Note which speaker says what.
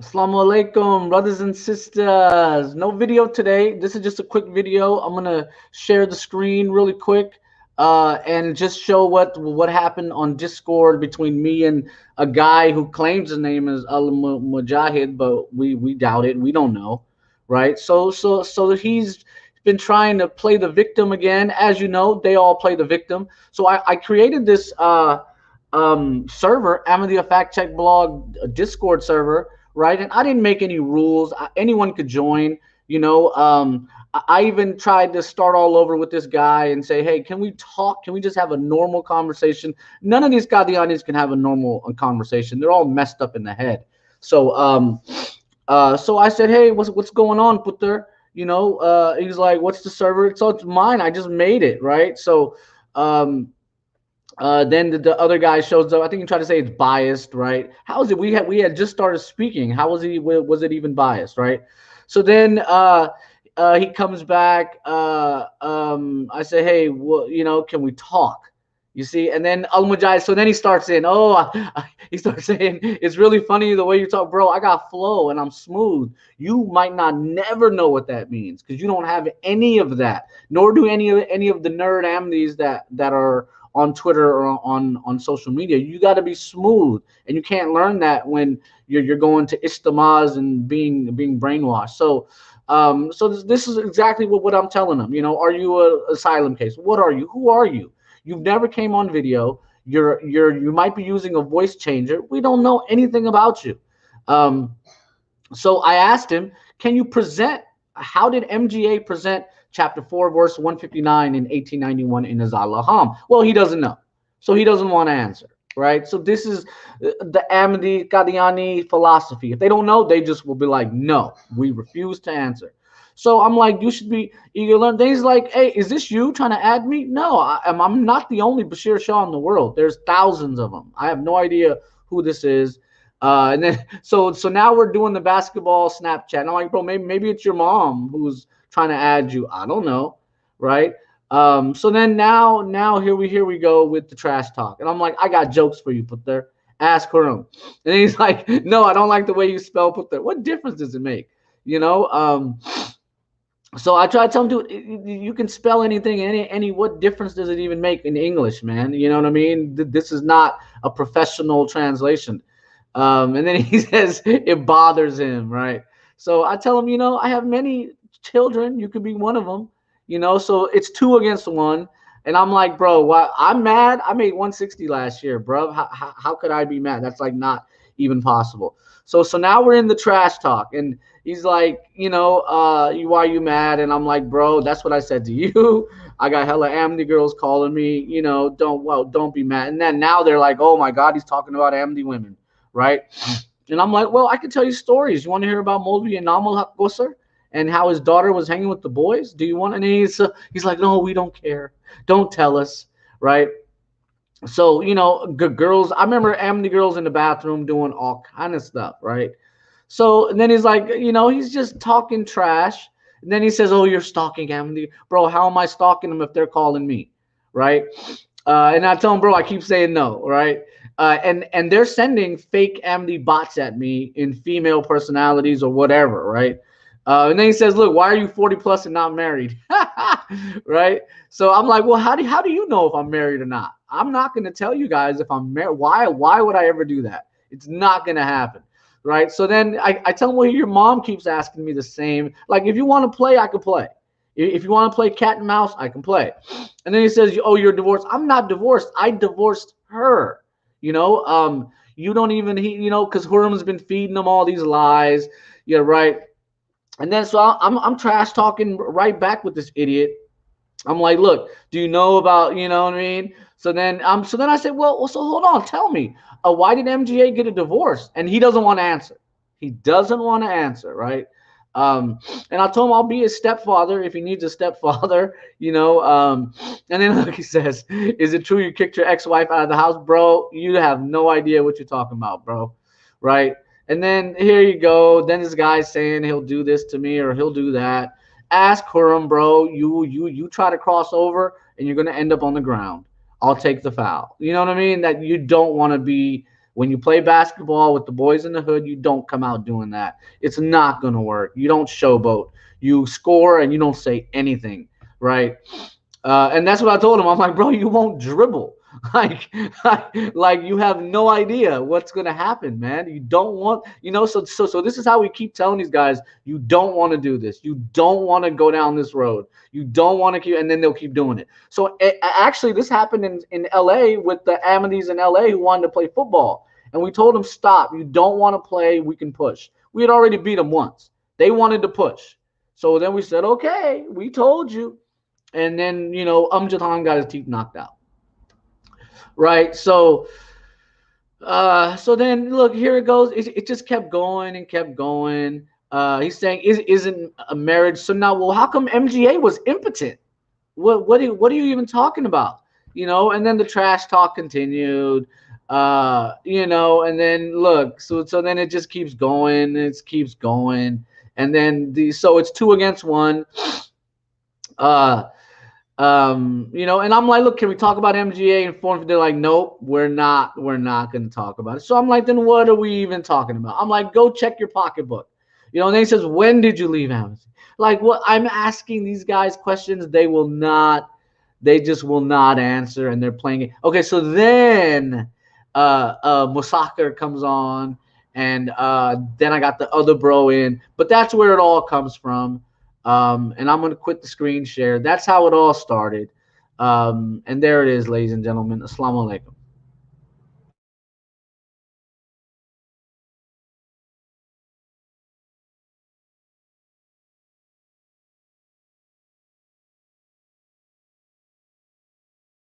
Speaker 1: Assalamu alaikum, brothers and sisters. No video today. This is just a quick video. I'm gonna share the screen really quick, and just show what happened on Discord between me and a guy who claims his name is Al Mujahid, but we doubt it. We don't know, right? So he's been trying to play the victim again. As you know, they all play the victim. So I created this server, Amity, a fact check blog, Discord server, right? And I didn't make any rules. Anyone could join. I even tried to start all over with this guy and say, hey, can we talk? Can we just have a normal conversation? None of these Gadianis can have a normal conversation. They're all messed up in the head. So I said, hey, what's going on, Putter? He's like, what's the server? So it's mine. I just made it, right? So um, then the other guy shows up. I think he tried to say it's biased, right? How is it? We had just started speaking. How was it even biased, right? So then he comes back. I say, hey, well, can we talk? You see, and then Al Mujahid. So then he starts saying, he starts saying, it's really funny the way you talk, bro. I got flow and I'm smooth. You might not never know what that means because you don't have any of that, nor do any of the nerd amnies that are on Twitter or on social media. You got to be smooth, and you can't learn that when you're going to istimas and being brainwashed. So this is exactly what I'm telling them. Are you a asylum case? What are you? Who are you? You've never came on video. You might be using a voice changer. We don't know anything about you. Um, so I asked him, can you present? How did MGA present chapter 4, verse 159 in 1891 in Azalaham? Well, he doesn't know. So he doesn't want to answer, right? So this is the Amity Gadiani philosophy. If they don't know, they just will be like, no, we refuse to answer. So I'm like, you should be eager to learn. Then he's like, hey, is this you trying to add me? No, I'm not the only Bashir Shah in the world. There's thousands of them. I have no idea who this is. And then so now we're doing the basketball Snapchat. And I'm like, bro, maybe it's your mom who's trying to add you. I don't know, right? So then now here we go with the trash talk. And I'm like, I got jokes for you, put there. Ask Khurram. And he's like, no, I don't like the way you spell put there. What difference does it make? You know? So I try to tell him, dude, you can spell anything, any. What difference does it even make in English, man? You know what I mean? This is not a professional translation. And then he says it bothers him, right? So I tell him, I have many children. You could be one of them, So it's two against one. And I'm like, bro, why? I'm mad. I made 160 last year, bro. How could I be mad? That's like not even possible. So now we're in the trash talk, and he's like, why are you mad? And I'm like, bro, that's what I said to you. I got hella Amity girls calling me, don't be mad. And then now they're like, oh my God, he's talking about Amity women, right? And I'm like, well, I can tell you stories. You want to hear about Molvi and Namal Gosser and how his daughter was hanging with the boys? Do you want? And he's like, no, we don't care. Don't tell us, right? So good girls. I remember Amity girls in the bathroom doing all kind of stuff, right? So and then he's like, he's just talking trash. And then he says, "Oh, you're stalking Amity, bro. How am I stalking them if they're calling me, right?" And I tell him, bro, I keep saying no, right? And they're sending fake Amity bots at me in female personalities or whatever, right? And then he says, "Look, why are you 40 plus and not married?" Right? So I'm like, "Well, how do you know if I'm married or not? I'm not going to tell you guys if I'm married. Why would I ever do that? It's not going to happen." Right? So then I tell him, "Well, your mom keeps asking me the same. Like, if you want to play, I can play. If you want to play cat and mouse, I can play." And then he says, "Oh, you're divorced." I'm not divorced. I divorced her. You don't even because Hurram's been feeding them all these lies. Yeah, right. And then so I'm trash talking right back with this idiot. I'm like, look, do you know about, what I mean? So then I said, well, so hold on, tell me, why did MGA get a divorce? And he doesn't want to answer. He doesn't want to answer, right? And I told him I'll be his stepfather if he needs a stepfather, And then look, he says, "Is it true you kicked your ex-wife out of the house, bro? You have no idea what you're talking about, bro, right?" And then here you go. Then this guy's saying he'll do this to me or he'll do that. Ask Khurram, bro. You try to cross over and you're gonna end up on the ground. I'll take the foul. You know what I mean? That you don't want to be When you play basketball with the boys in the hood, you don't come out doing that. It's not going to work. You don't showboat. You score and you don't say anything, right? And that's what I told him. I'm like, bro, you won't dribble. Like, like you have no idea what's gonna happen, man. You don't want, So this is how we keep telling these guys, you don't want to do this. You don't want to go down this road. You don't want to keep, and then they'll keep doing it. So actually, this happened in L.A. with the Amitys in L.A. who wanted to play football, and we told them, stop. You don't want to play. We can push. We had already beat them once. They wanted to push. So then we said, okay, we told you. And then, Amjad Khan got his teeth knocked out. Right. So then look, here it goes. It just kept going and kept going. He's saying isn't a marriage. So now, well, how come MGA was impotent? What are you even talking about? And then the trash talk continued. And then look, so then it just keeps going, it keeps going. And then so it's 2 against 1. And I'm like, look, can we talk about MGA and form? They're like, nope, we're not going to talk about it. So I'm like, then what are we even talking about? I'm like, go check your pocketbook. And then he says, when did you leave Amity? Like, what I'm asking these guys questions, they just will not answer, and they're playing it. Okay, so then Musakir comes on, and then I got the other bro in, but that's where it all comes from. And I'm going to quit the screen share. That's how it all started. And there it is, ladies and gentlemen. Assalamu alaikum.